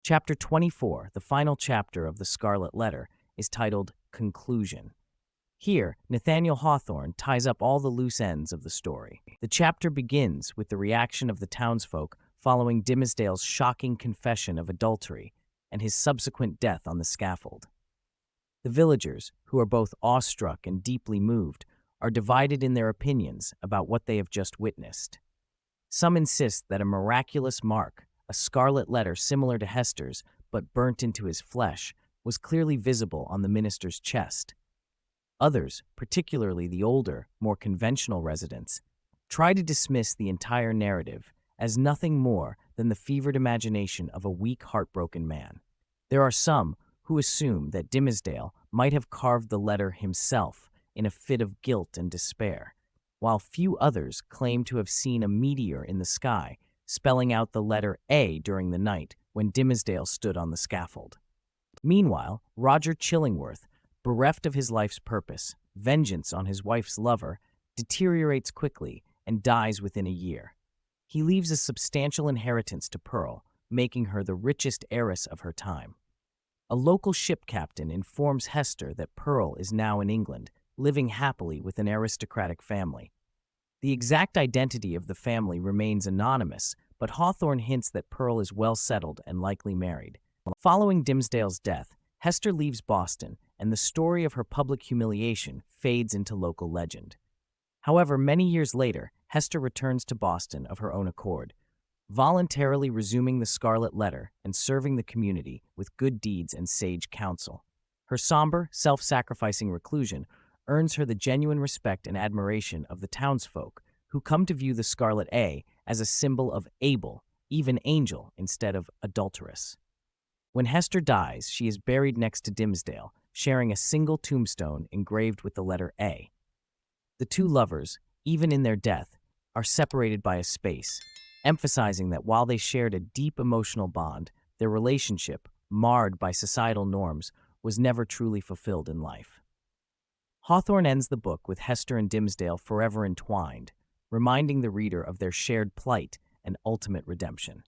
Chapter 24, the final chapter of the Scarlet Letter, is titled Conclusion. Here, Nathaniel Hawthorne ties up all the loose ends of the story. The chapter begins with the reaction of the townsfolk following Dimmesdale's shocking confession of adultery and his subsequent death on the scaffold. The villagers, who are both awestruck and deeply moved, are divided in their opinions about what they have just witnessed. Some insist that a miraculous mark, a scarlet letter similar to Hester's but burnt into his flesh, was clearly visible on the minister's chest. Others, particularly the older, more conventional residents, try to dismiss the entire narrative as nothing more than the fevered imagination of a weak, heartbroken man. There are some who assume that Dimmesdale might have carved the letter himself in a fit of guilt and despair, while few others claim to have seen a meteor in the sky spelling out the letter A during the night when Dimmesdale stood on the scaffold. Meanwhile, Roger Chillingworth, bereft of his life's purpose, vengeance on his wife's lover, deteriorates quickly and dies within a year. He leaves a substantial inheritance to Pearl, making her the richest heiress of her time. A local ship captain informs Hester that Pearl is now in England, living happily with an aristocratic family. The exact identity of the family remains anonymous, but Hawthorne hints that Pearl is well settled and likely married. Following Dimmesdale's death, Hester leaves Boston, and the story of her public humiliation fades into local legend. However, many years later, Hester returns to Boston of her own accord, voluntarily resuming the Scarlet Letter and serving the community with good deeds and sage counsel. Her somber, self-sacrificing reclusion earns her the genuine respect and admiration of the townsfolk, who come to view the Scarlet A as a symbol of able, even angel, instead of adulteress. When Hester dies, she is buried next to Dimmesdale, sharing a single tombstone engraved with the letter A. The two lovers, even in their death, are separated by a space, emphasizing that while they shared a deep emotional bond, their relationship, marred by societal norms, was never truly fulfilled in life. Hawthorne ends the book with Hester and Dimmesdale forever entwined, reminding the reader of their shared plight and ultimate redemption.